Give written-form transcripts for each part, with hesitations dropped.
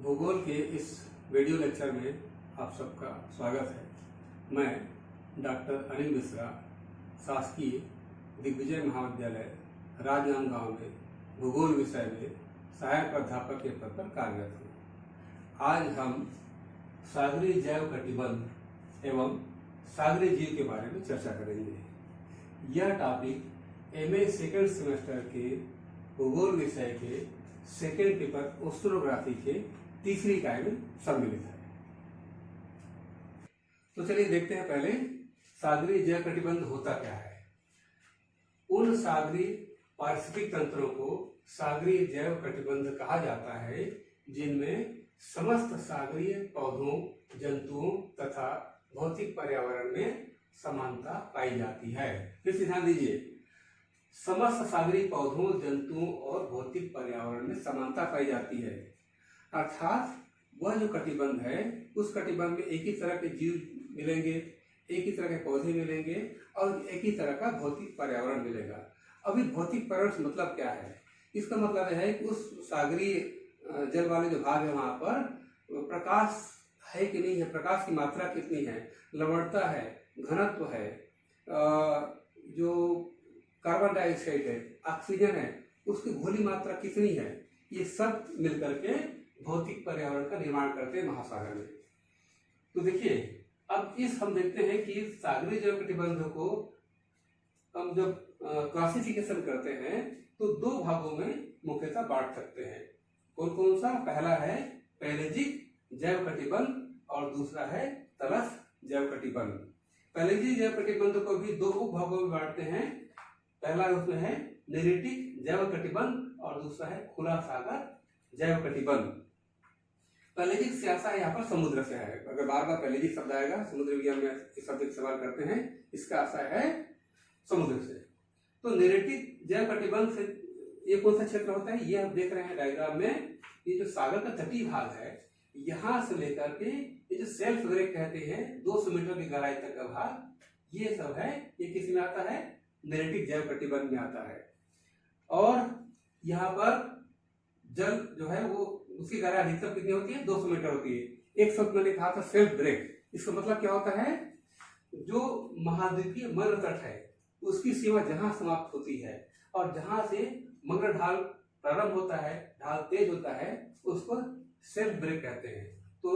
भूगोल के इस वीडियो लेक्चर में आप सबका स्वागत है। मैं डॉक्टर अनिल मिश्रा शासकीय दिग्विजय महाविद्यालय राजनांदगांव में भूगोल विषय में सहायक प्राध्यापक के पद पर कार्यरत हूँ। आज हम सागरीय जैव कटिबंध एवं सागरीय जीव के बारे में चर्चा करेंगे। यह टॉपिक एमए सेकेंड सेमेस्टर के भूगोल विषय के सेकेंड पेपर ओस्ट्रोग्राफी के तीसरी इकाई में सम्मिलित है। तो चलिए देखते हैं पहले सागरीय जैव कटिबंध होता क्या है। उन सागरीय पारिस्थितिक तंत्रों को सागरीय जैव कटिबंध कहा जाता है जिनमें समस्त सागरीय पौधों, जंतुओं तथा भौतिक पर्यावरण में समानता पाई जाती है। फिर से ध्यान दीजिए, समस्त सागरीय पौधों, जंतुओं और भौतिक पर्यावरण में समानता पाई जाती है। अर्थात वह जो कटिबंध है उस कटिबंध में एक ही तरह के जीव मिलेंगे, एक ही तरह के पौधे मिलेंगे और एक ही तरह का भौतिक पर्यावरण मिलेगा। अभी भौतिक पर्यावरण मतलब क्या है? इसका मतलब यह है कि उस सागरीय जल वाले जो भाग है वहाँ पर प्रकाश है कि नहीं है, प्रकाश की मात्रा कितनी है, लवणता है, घनत्व है, जो कार्बन डाइऑक्साइड है, ऑक्सीजन है, उसकी घोली मात्रा कितनी है, ये सब मिलकर के भौतिक पर्यावरण का निर्माण करते हैं महासागर में। तो देखिए, अब हम देखते हैं कि सागरीय जैव कटिबंध को हम जब क्लासिफिकेशन करते हैं तो दो भागों में मुख्यतः बांट सकते हैं। कौन कौन सा? पहला है पेलेजिक जैव कटिबंध और दूसरा है तलस्थ जैव कटिबंध। पेलेजिक जैव कटिबंध को भी दो उपभागों में बांटते हैं। पहला उसमें है नेरिटिक जैव कटिबंध और दूसरा है खुला सागर जैव कटिबंध। पेलेजिक से आशा है यहाँ पर समुद्र से है। अगर बार बार पेलेजिक शब्द आएगा, समुद्र विज्ञान में इस शब्द सवाल करते हैं, इसका आशा है समुद्र से। तो नेरिटिक जैव कटिबंध से ये कौन सा क्षेत्र होता है? ये आप देख रहे हैं डायग्राम में, ये जो सागर का तटीय भाग है, यहाँ से लेकर के ये जो सेल्फ ब्रेक कहते हैं 200 मीटर की गहराई तक का भाग, ये सब है, ये किस में आता है? नेरिटिक जैव कटिबंध में आता है। और यहाँ पर जल जो है वो उसकी गहराई अधिकतम कितनी होती है? 200 मीटर होती है। एक शब्द मैंने कहा था सेल्फ ब्रेक, इसका मतलब क्या होता है? जो महाद्वीपीय मग्न तट है उसकी सीमा जहां समाप्त होती है और जहां से मग्न ढाल प्रारंभ होता है, ढाल तेज होता है, उसको सेल्फ ब्रेक कहते हैं। तो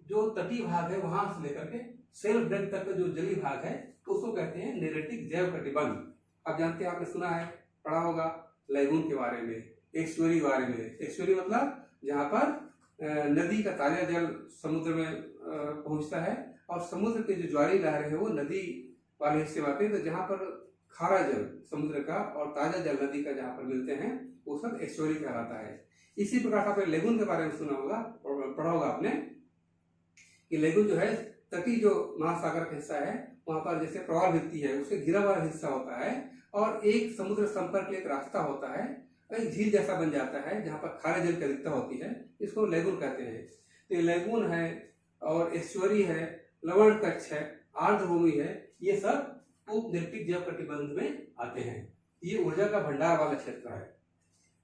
जो तटीय भाग है वहां से लेकर के सेल्फ ब्रेक तक का जो जलीय भाग है उसको कहते हैं नेरिटिक जैव कटिबंध। आप जानते हैं, आपने सुना है, पढ़ा होगा लैगून के बारे में, एस्चुअरी के बारे में। एस्चुअरी मतलब जहाँ पर नदी का ताजा जल समुद्र में पहुंचता है और समुद्र के जो ज्वारी लहरें हैं वो नदी वाले हिस्से में आते हैं। तो जहाँ पर खारा जल समुद्र का और ताजा जल नदी का जहाँ पर मिलते हैं वो सब एस्चुअरी कहलाता है। इसी प्रकार आपने लेगून के बारे में सुना होगा, पढ़ा होगा आपने कि लेगून जो है तटीय जो महासागर का हिस्सा है वहां पर जैसे प्रवाल भित्ति है उससे घिरा हुआ हिस्सा होता है और एक समुद्र संपर्क के लिए एक रास्ता होता है, एक झील जैसा बन जाता है जहाँ पर खारे जल की अधिकता होती है, इसको लेगून कहते हैं। तो लेगून है और एस्चुअरी है, लवण कक्ष है, आर्द्रभूमि है, ये सब उप नेरिटिक जैव कटिबंध में आते हैं। ये ऊर्जा का भंडार वाला क्षेत्र है।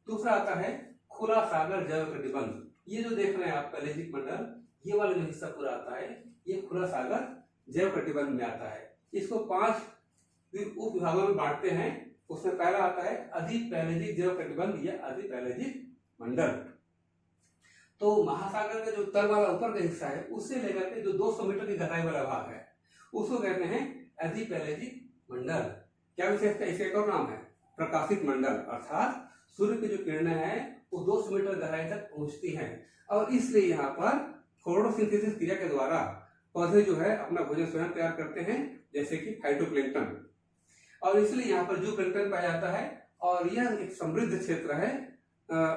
दूसरा आता है खुला सागर जैव कटिबंध। ये जो देख रहे हैं आप पेलेजिक मंडल, ये वाला जो हिस्सा पूरा आता है ये खुला सागर जैव कटिबंध में आता है। इसको 5 उप विभागों में बांटते हैं। उसमें पहला आता है अधिपेलेजिक जैव कटिबंध या अधिपेलेजिक मंडल। तो महासागर का जो तल वाला ऊपर का हिस्सा है उससे लेकर के जो 200 मीटर की गहराई वाला भाग है उसको कहते हैं अधिपेलेजिक मंडल। क्या विशेषता? इसका एक और नाम है प्रकाशित मंडल। अर्थात सूर्य की जो किरणें हैं वो 200 मीटर गहराई तक पहुंचती हैं और इसलिए यहाँ पर फोटोसिंथेसिस क्रिया के द्वारा पौधे जो है अपना भोजन स्वयं तैयार करते हैं, जैसे कि फाइटोप्लैंक्टन, और इसलिए यहाँ पर जू प्लैंक्टन पाया जाता है। और यह एक समृद्ध क्षेत्र है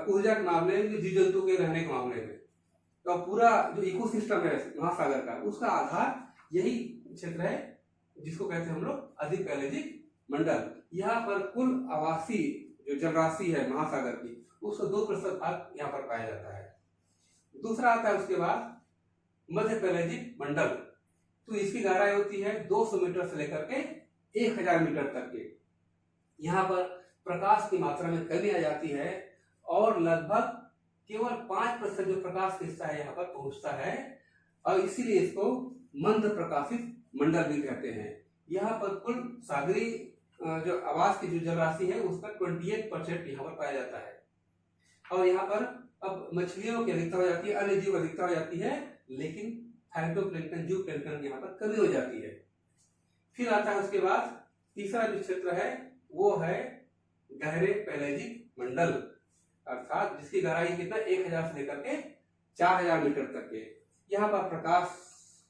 ऊर्जा के मामले में, जीव जंतु के रहने के मामले में। तो पूरा जो इकोसिस्टम है महासागर का उसका आधार यही क्षेत्र है जिसको कहते हैं हम लोग अधिपेलेजिक मंडल। यहाँ पर कुल आवासीय जो जलराशि है महासागर की उसका 2% भाग यहाँ पर पाया जाता है। दूसरा आता है उसके बाद मध्य पेलेजिक मंडल। तो इसकी गहराई होती है 200 मीटर से लेकर के 1000 मीटर तक के। यहाँ पर प्रकाश की मात्रा में कमी आ जाती है और लगभग केवल 5% जो प्रकाश का हिस्सा है यहाँ पर पहुंचता है, और इसीलिए इसको मंद प्रकाशित मंडल भी कहते हैं। यहाँ पर कुल सागरीय जो आवास की जो जल राशि है उसका 28% यहाँ पर पाया जाता है। और यहाँ पर अब मछलियों की अधिकता हो जाती है, अन्य जीव अधिकता हो जाती है, लेकिन फाइटोप्लैंक्टन, जूट प्लैंक्टन यहाँ पर कमी हो जाती है। फिर आता है उसके बाद तीसरा जो क्षेत्र है वो है गहरे पैलेजिक मंडल, अर्थात जिसकी गहराई कितना 1000 से लेकर के 4000 मीटर तक है। यहाँ पर प्रकाश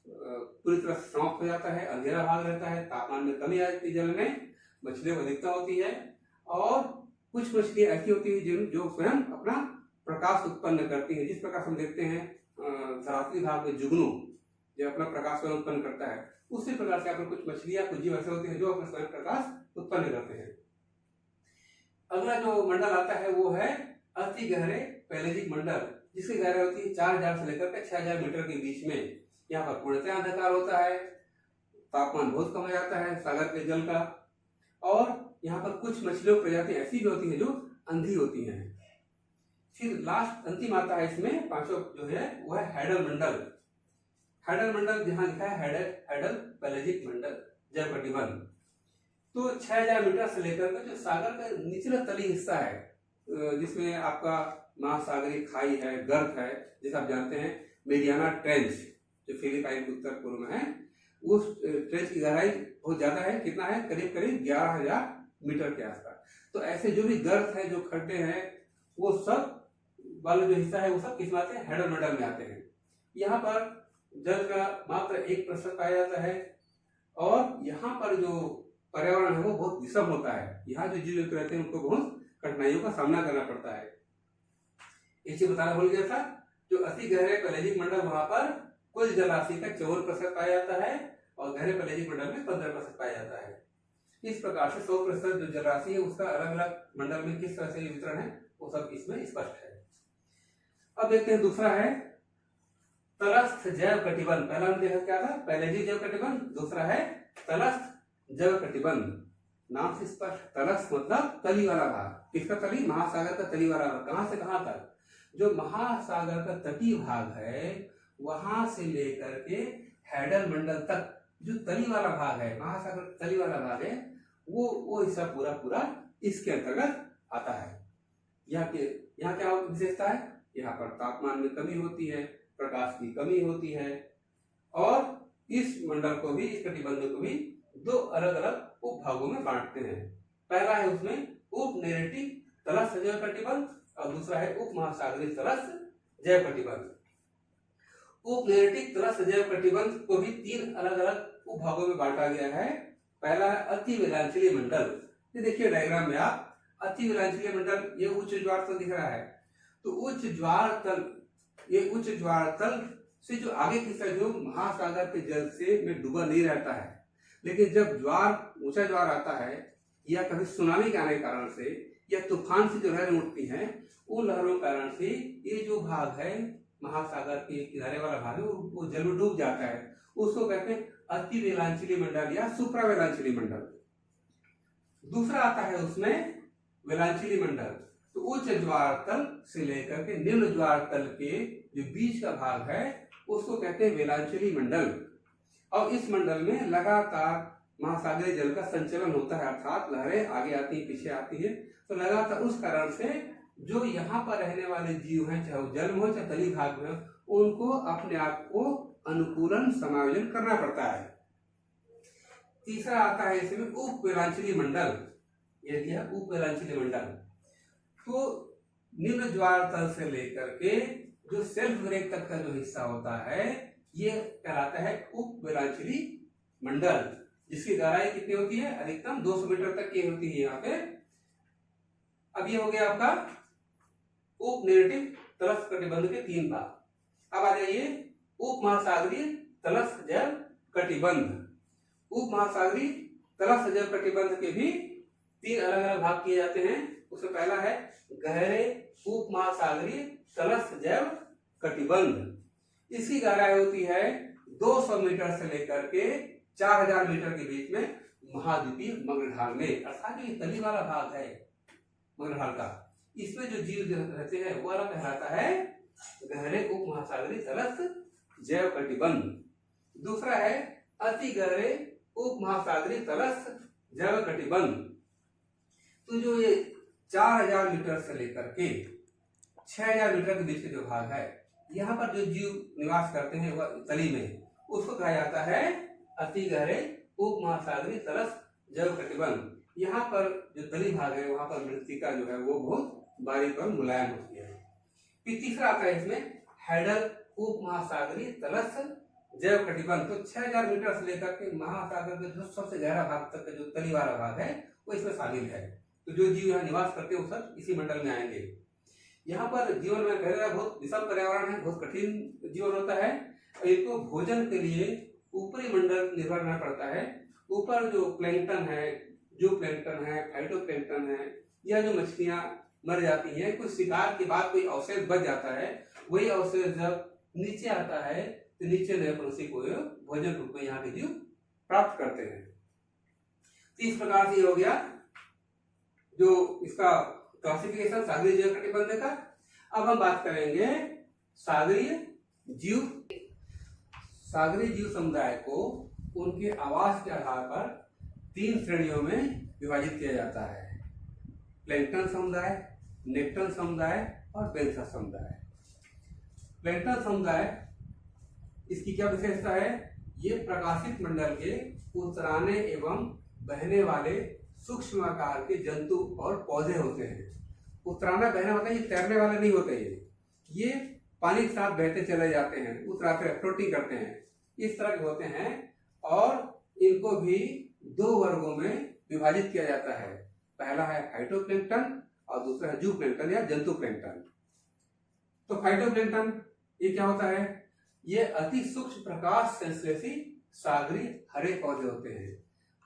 पूरी तरह समाप्त हो जाता है, अंधेरा भाग रहता है, तापमान में कमी आ जाती है, जल में मछलियों की अधिकता होती है, और कुछ मछलियां ऐसी होती है जो स्वयं अपना प्रकाश उत्पन्न करती है। जिस प्रकार हम देखते हैं धरातली भाग में जुगनू जो अपना प्रकाश स्वयं उत्पन्न करता है, उसी प्रकार से यहाँ पर कुछ मछलियां, कुछ जीव ऐसे होते हैं जो अपना स्वयं प्रकाश उत्पन्न करते हैं। अगला जो मंडल आता है वो है अति गहरे पैलेजिक मंडल, जिसकी गहराई होती है 4000 से लेकर के 6000 मीटर के बीच में। यहाँ पर पूर्णतः अंधकार होता है, तापमान बहुत कम हो जाता है सागर के जल का, और यहाँ पर कुछ मछलियों प्रजाति ऐसी भी होती है जो अंधी होती हैं। फिर लास्ट अंतिम आता है इसमें पांचों जो है वो है हैडल मंडल। हैडल मंडल जहाँ लिखा है हैडल पैलेजिक मंडल जल कटिबंध। तो 6000 मीटर से लेकर के जो सागर का निचला तली हिस्सा है जिसमें आपका महासागरीय खाई है, गर्त है, जैसे आप जानते हैं मेरियाना ट्रेंच जो फिलीपाइन के उत्तर पूर्व में है, उस ट्रेंच की गहराई बहुत ज्यादा है, कितना है करीब करीब 11000 मीटर के आसपास। तो ऐसे जो भी गर्त है, जो खड्डे हैं, वो सब वाला जो हिस्सा है वो सब किस में आते हैं, हैडल मंडल में आते हैं। यहाँ पर जल का मात्र 1% पाया जाता है, और यहाँ पर जो पर्यावरण है वो बहुत विषम होता है। यहाँ जो जीव जंतु रहते हैं उनको बहुत कठिनाइयों का सामना करना पड़ता है। एक चीज बताना भूल गया था, जो अति गहरे पैलेजिक मंडल वहां पर कुल जलराशि का 54% पाया जाता है, और गहरे पैलेजिक मंडल में 15% पाया जाता है। इस प्रकार से 100% जो जलराशि है उसका अलग अलग मंडल में किस तरह से वितरण है वो सब इसमें स्पष्ट है। अब देखते हैं दूसरा है तलस्थ जैव कटिबंध। पहला हमने देखा क्या था, पैलेजिक जैव कटिबंध, दूसरा है तलस्थ जैव कटिबंध। नाम से स्पष्ट, तलस्थ मतलब तली वाला भाग। किसका तली, महासागर का तली वाला भाग। कहां से कहां तक, जो महासागर का तटीय भाग है वहां से लेकर के हैडल मंडल तक जो तली वाला भाग है, महासागर का तली वाला भाग है, वो हिस्सा पूरा पूरा इसके अंतर्गत आता है। यहाँ क्या विशेषता है, यहाँ पर तापमान में कमी होती है, प्रकाश की कमी होती है, और इस मंडल को भी, इस कटिबंध को भी दो अलग अलग उपभागों में बांटते हैं। पहला है उसमें उपनेरेटिक तलस्थ जैव कटिबंध, और दूसरा है उप महासागरीय तलस्थ जैव कटिबंध। उपनेरेटिक तलस्थ जैव कटिबंध को भी 3 अलग अलग उपभागों में बांटा गया है। पहला है अति वेलांचलीय मंडल। ये देखिए डायग्राम में आप, अति वेलांचलीय मंडल, ये उच्च ज्वार तल दिख रहा है, तो उच्च ज्वार तल, ये उच्च ज्वार तल से जो आगे की साइड जो महासागर के जल से में डूबा नहीं रहता है, लेकिन जब ज्वार, ऊंचा ज्वार आता है, या कभी सुनामी के आने के कारण से, या तूफान से जो लहरें उठती हैं, उन लहरों के कारण से ये जो भाग है महासागर के किनारे वाला भाग है वो जल में डूब जाता है। उसको कहते हैं अति वेलांचलीय मंडल या सुप्रा वेलांचलीय मंडल। दूसरा आता है उसमें वेलांचलीय मंडल, तो उच्च ज्वार तल से लेकर के निम्न ज्वार तल के जो बीच का भाग है उसको कहते हैं वेलांचलीय मंडल। और इस मंडल में लगातार महासागरीय जल का संचलन होता है, अर्थात लहरें आगे आती है, पीछे आती है, तो लगातार उस कारण से जो यहाँ पर रहने वाले जीव हैं, चाहे वो जल में हो चाहे तली भाग में हो, उनको अपने आप को अनुकूलन समायोजन करना पड़ता है। तीसरा आता है इसमें उप वेलांचलीय मंडल, ये दिया उप वेलांचलीय मंडल। तो निम्न ज्वार तल से लेकर के जो सेल्फ ब्रेक तक का जो हिस्सा होता है ये कहलाता है उप वेलांचलीय मंडल, जिसकी गहराई कितनी होती है, अधिकतम 200 मीटर तक की होती है यहाँ पे। अब ये हो गया आपका उपनेरेटिक तलस्थ कटिबंध के 3 भाग। अब आ जाइए उप महासागरीय तलस्थ जैव कटिबंध। उप महासागरीय तलस्थ जैव कटिबंध के भी 3 अलग अलग भाग किए जाते हैं। उसमें पहला है गहरे उप महासागरीय तलस्थ जैव कटिबंध। इसकी गहराई होती है 200 मीटर से लेकर के 4000 मीटर के बीच में महाद्वीपीय मग्रढाल में, अर्थात ये तली वाला भाग है मग्रढाल का, इसमें जो जीव रहते हैं वो वाला कहलाता है गहरे उपमहासागरीय तलस्थ जैव कटिबंध। दूसरा है अति गहरे उपमहासागरीय तलस्थ जैव कटिबंध। तो जो ये 4000 मीटर से लेकर के 6000 मीटर के बीच के जो भाग है, यहाँ पर जो जीव निवास करते हैं वह तली में, उसको कहा जाता है अति गहरे उपमहासागरीय तलस्थ जैव कटिबंध। यहाँ पर जो तली भाग है वहां पर मृत्तिका जो है वो बहुत बारीक और मुलायम होती है। फिर तीसरा आता है इसमें हैडल उपमहासागरीय तलस्थ जैव कटिबंध। तो 6000 मीटर से लेकर के महासागर के जो सबसे गहरा भाग तक का जो तली वाला भाग है वो इसमें शामिल है। तो जो जीव यहाँ निवास करते हैं वो सब इसी मंडल में आएंगे। यहाँ पर जीवन में कहते हैं बहुत विषम पर्यावरण है, बहुत कठिन जीवन होता है। इनको भोजन के लिए ऊपरी मंडल निर्भर रहना पड़ता है। ऊपर जो प्लैंकटन है, जो प्लैंकटन है, फाइटोप्लैंकटन है, या जो मछलियां मर जाती हैं, कुछ शिकार के बाद कोई अवशेष बच जाता है, वही अवशेष जब नीचे आता है तो नीचे नए को भोजन रूप में यहाँ के जीव प्राप्त करते हैं। तो इस प्रकार से हो गया जो इसका क्लासिफिकेशन सागरीय जैव कटिबंध का। अब हम बात करेंगे सागरीय जीव। सागरीय जीव समुदाय को उनके आवास के आधार पर 3 श्रेणियों में विभाजित किया जाता है। प्लैंकटन समुदाय, नेक्टन समुदाय और बेंथा समुदाय। प्लैंकटन समुदाय, इसकी क्या विशेषता है? ये प्रकाशित मंडल के उतराने एवं बहने वाले सूक्ष्म आकार के जंतु और पौधे होते हैं। उतराना बहना होता है, ये तैरने वाले नहीं होते, ये पानी के साथ बहते चले जाते हैं, उतराते हैं, फ्लोटिंग करते हैं, इस तरह के होते हैं। और इनको भी 2 वर्गों में विभाजित किया जाता है। पहला है फाइटोप्लैंक्टन और दूसरा है जू प्लैंक्टन या जंतु प्लैंक्टन। तो फाइटोप्लैंक्टन ये क्या होता है? ये अति सूक्ष्म प्रकाश संश्लेषी सागरीय हरे पौधे होते हैं।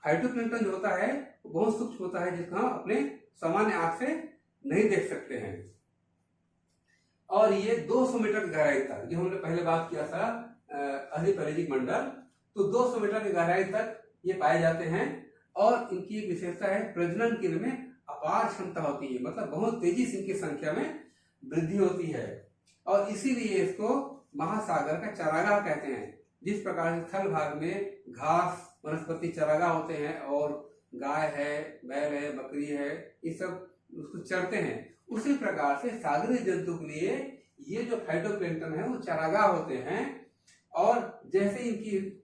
फाइटोप्लैंक्टन जो होता है वो बहुत सूक्ष्म होता है, जिसको हम अपने सामान्य आंख से नहीं देख सकते हैं। और ये 200 मीटर की गहराई तक, जो हमने पहले बात किया था अधिपरिजीक मंडल, तो 200 मीटर की गहराई तक ये पाए जाते हैं। और इनकी एक विशेषता है प्रजनन के में अपार क्षमता होती है, मतलब बहुत तेजी से इनकी संख्या में वृद्धि होती है। और इसीलिए इसको महासागर का चारागाह कहते हैं। जिस प्रकार से थल भाग में घास वनस्पति चारागाह होते हैं और गाय है, बैल है, बकरी है, ये सब उसको चरते हैं, उसी प्रकार से सागरीय जंतु के लिए ये जो फाइटोप्लैंक्टन है वो चारागाह होते हैं। और जैसे इनकी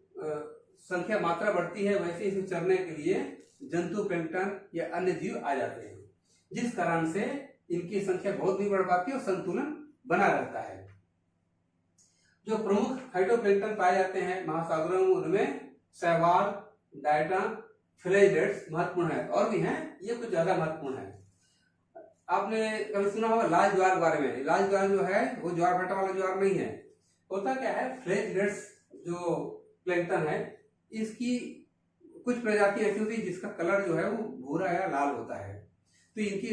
संख्या मात्रा बढ़ती है वैसे इसे चरने के लिए जंतु प्लैंक्टन या अन्य जीव आ जाते हैं, जिस कारण से इनकी संख्या बहुत भी बढ़ पाती है और संतुलन बना रहता है। जो प्रमुख फाइटोप्लैंक्टन पाए जाते हैं महासागरों में, उनमें शैवाल, डायटम, फ्लैजिलेट्स महत्वपूर्ण है, और भी हैं, ये कुछ ज्यादा महत्वपूर्ण है। आपने कभी सुना होगा लाल ज्वार के बारे में। लाल ज्वार जो है वो ज्वार भाटा वाला ज्वार नहीं है। होता क्या है, फ्लैजिलेट्स जो प्लैंक्टन है, इसकी कुछ प्रजाति ऐसी होती है जिसका कलर जो है वो भूरा या लाल होता है। तो इनकी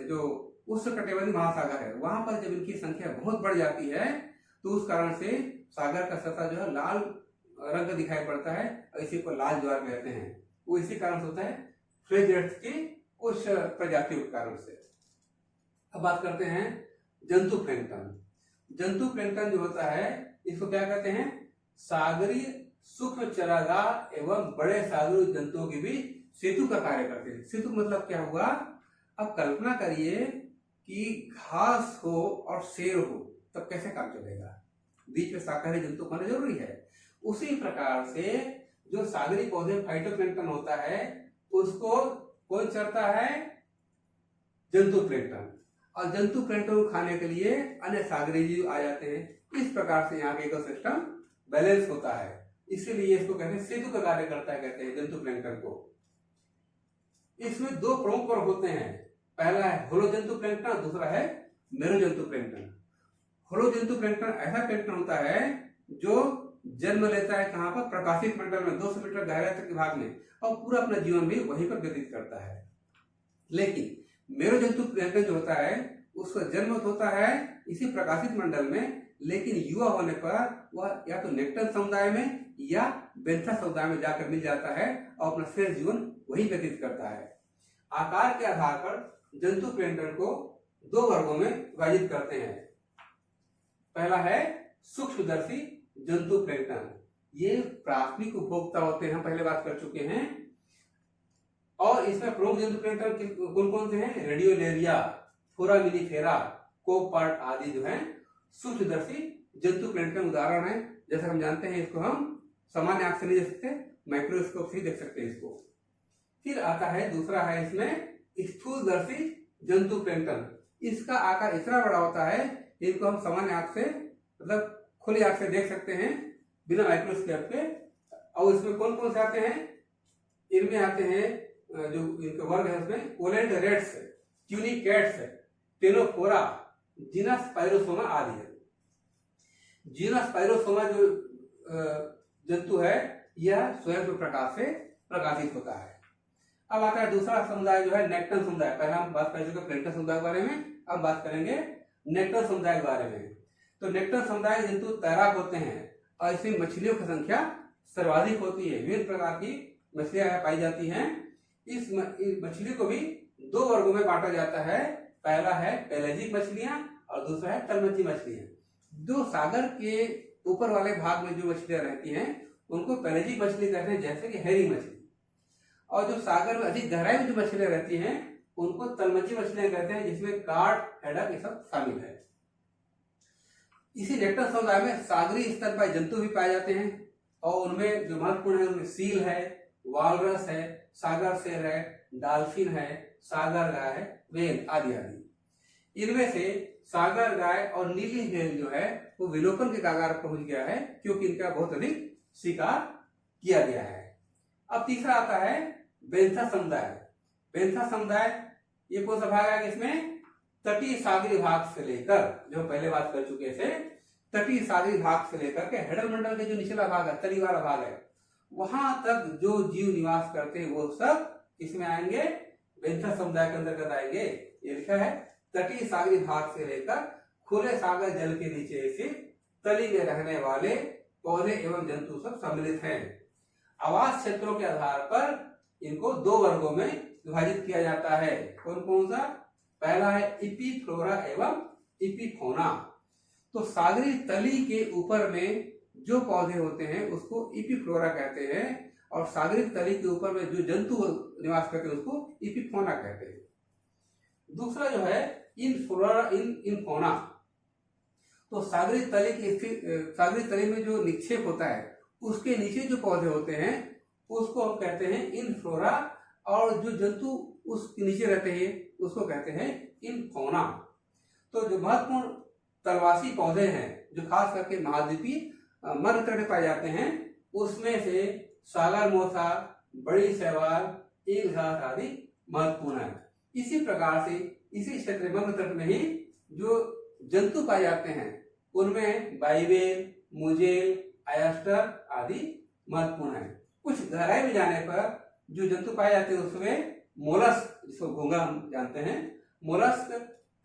जो उष्णकटिबंधीय महासागर है वहां पर जब इनकी संख्या बहुत बढ़ जाती है तो उस कारण से सागर का सतह जो है लाल रंग दिखाई पड़ता है, और इसी को लाल ज्वार कहते हैं। वो इसी कारण से होता है फ्लैजिलेट्स की कुछ प्रजातियों के कारण से। अब बात करते हैं जंतु प्लैंक्टन। जंतु प्लैंक्टन जो होता है इसको क्या कहते हैं? सागरीय सूक्ष्म चरागाह एवं बड़े सागरीय जंतुओं के बीच सेतु का कार्य करते हैं। सेतु मतलब क्या हुआ? अब कल्पना करिए कि घास हो और शेर हो, तब कैसे काम चलेगा? बीच में शाकाहारी जंतु होना जरूरी है। उसी प्रकार से जो सागरीय पौधे फाइटोप्लैंक्टन होता है उसको कौन चरता है? जंतु प्लैंक्टन। और जंतु प्लैंक्टन को खाने के लिए अन्य सागरीय जीव आ जाते हैं। इस प्रकार से यहाँ का इकोसिस्टम बैलेंस होता है, इसीलिए इसको कहते हैं सेतु का कार्य करता है, कहते हैं जंतु प्लैंक्टन को। इसमें 2 प्रमुख वर्ग होते हैं। पहला है होलोजंतु प्लैंक्टन, दूसरा है मेरुजंतु प्लैंक्टन। होलोजंतु प्लैंक्टन ऐसा प्लैंक्टन होता है जो जन्म लेता है कहाँ पर? प्रकाशित मंडल में 200 मीटर गहराई तक के भाग में, और पूरा अपना जीवन भी वहीं पर व्यतीत करता है। लेकिन मेरुजंतु प्लैंक्टन जो होता है उसका जन्म होता है इसी प्रकाशित मंडल में, लेकिन युवा होने पर वह या तो नेक्टन समुदाय में या बेंथा समुदाय में जाकर मिल जाता है और अपना शेष जीवन वही व्यतीत करता है। आकार के आधार पर जंतु प्लैंक्टन को दो वर्गों में विभाजित करते हैं। पहला है सूक्ष्मदर्शी जंतु प्लैंक्टन, ये प्राथमिक उपभोक्ता होते हैं, हम पहले बात कर चुके हैं। और इसमें प्रमुख जंतु प्लैंक्टन कौन कौन से हैं? रेडियोलेरिया, फोरामिनीफेरा, कोपार्ड आदि जो है सूक्ष्मदर्शी जंतु प्लैंक्टन उदाहरण है। जैसे हम जानते हैं, इसको हम सामान्य आंख से नहीं देख सकते, माइक्रोस्कोप से ही देख सकते हैं इसको। फिर आता है दूसरा है इसमें स्थूलदर्शी जंतु प्लैंक्टन, इसका आकार इतना बड़ा होता है इनको हम सामान्य आंख से मतलब खुली आंख से देख सकते हैं बिना माइक्रोस्कोप के। और इसमें कौन कौन से आते हैं? इनमें आते हैं जो इनका वर्ग है उसमें पोलैंड रेट्स, ट्यूनिकेट्स, टेनोफोरा, जीनस पायरोसोमा आदि है। जीनस पायरोसोमा जो जंतु है यह स्वयं प्रकाश से प्रकाशित होता है। अब आता है दूसरा समुदाय जो है नेक्टन समुदाय। पहले हम बात कर चुके प्लैंक्टन समुदाय के बारे में, अब बात करेंगे नेक्टन समुदाय के बारे में। तो नेक्टन समुदाय जंतु तैराक होते हैं और इसमें मछलियों की संख्या सर्वाधिक होती है, विभिन्न प्रकार की मछलियां पाई जाती हैं। इस मछली को भी दो वर्गों में बांटा जाता है। पहला है पेलेजिक मछलियां और दूसरा है तलमच्ची मछलियां। जो सागर के ऊपर वाले भाग में जो मछलियां रहती हैं उनको पेलेजिक मछली कहते हैं, जैसे कि हेरिंग मछली। और जो सागर में अधिक गहराई में जो मछलियां रहती हैं उनको तलमच्ची मछलियां कहते हैं, जिसमें कार्प, हेडक ये सब शामिल है। इसी नेक्टन समुदाय में सागरीय स्तनपायी जंतु भी पाए जाते हैं और उनमें जो महत्वपूर्ण है उनमें सील है, वालरस है, सागर शेर है, डॉल्फिन है, सागर गाय है, व्हेल आदि आदि। इनमें से सागर गाय और नीली व्हेल जो है वो विलोपन के कगार पर पहुंच गया है, क्योंकि इनका बहुत अधिक शिकार किया गया है। अब तीसरा आता है बेंथा समुदाय। बेंथा समुदाय ये कौन सा भाग है? इसमें तटीय सागरी भाग से लेकर, जो पहले बात कर चुके थे, तटीय सागरी भाग से लेकर के हेडल मंडल के जो निचला भाग है, तली वाला भाग है, वहां तक जो जीव निवास करते हैं वो सब इसमें आएंगे, बेंथा समुदाय के अंतर्गत आएंगे। ये लिखा है तटीय सागरी भाग से लेकर खुले सागर जल के नीचे से तली में रहने वाले पौधे एवं जंतु सब सम्मिलित हैं। आवास क्षेत्रों के आधार पर इनको दो वर्गों में विभाजित किया जाता है। कौन कौन सा? पहला है इपीफ्लोरा एवं इपीफोना। तो सागरी तली के ऊपर में जो पौधे होते हैं उसको इपीफ्लोरा कहते हैं और सागरी तली के ऊपर में जो जंतु निवास करते हैं उसको इपीफोना कहते हैं। दूसरा जो है इनफ्लोरा इनफोना। तो सागरी तली में जो निक्षेप होता है उसके नीचे जो पौधे होते हैं उसको हम कहते हैं इनफ्लोरा, और जो जंतु उसके नीचे रहते हैं उसको कहते हैं इनफोना। तो जो महत्वपूर्ण तलवासी पौधे हैं जो खास करके महाद्वीपीय मध्य तट में पाए जाते हैं उसमें से सागर मोथा, बड़ी शैवाल, ईल घास आदि महत्वपूर्ण है। इसी प्रकार से इसी क्षेत्र मध्य तट में ही जो जंतु पाए जाते हैं उनमें बाइवेल, मुजेल, आयस्टर आदि महत्वपूर्ण है। कुछ गहराई में जाने पर जो जंतु पाए जाते हैं उसमें मोलस्क, जिसको घोंगा हम जानते हैं, मोलस्क,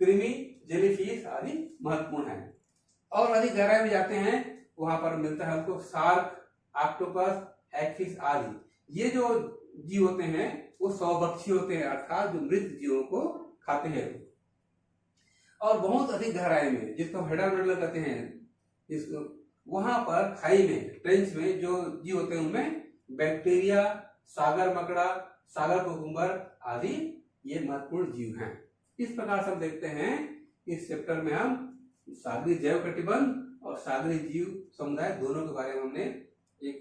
कृमि, जेलीफिश आदि महत्वपूर्ण है। और अधिक गहराई में जाते हैं वहां पर मिलता है हमको शार्क, ऑक्टोपस, हैगफिश आदि। ये जो जीव होते हैं वो स्वभक्षी होते हैं, अर्थात जो मृत जीवों को खाते हैं। और बहुत अधिक गहराई में, जिसको हेडल मंडल कहते हैं, वहां पर खाई में, ट्रेंच में जो जीव होते हैं उनमें बैक्टीरिया, सागर मकड़ा, सागर कुकुम्बर आदि ये महत्वपूर्ण जीव हैं। इस प्रकार से हम देखते हैं इस चैप्टर में हम सागरी जैव कटिबंध और सागरी जीव समुदाय दोनों के बारे में हमने एक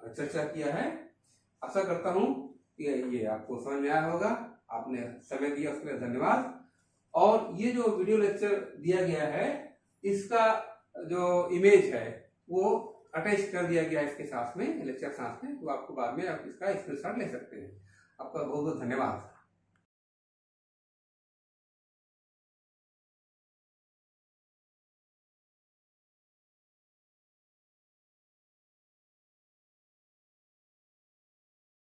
चर्चा किया है। आशा करता हूं कि ये आपको समझ में आया होगा। आपने समय दिया उसके लिए धन्यवाद। और ये जो वीडियो लेक्चर दिया गया है इसका जो इमेज है वो अटैच कर दिया गया है इसके साथ में, लेक्चर साथ में, तो आपको बाद में आप इसका स्क्रीनशॉट ले सकते हैं। आपका बहुत बहुत धन्यवाद।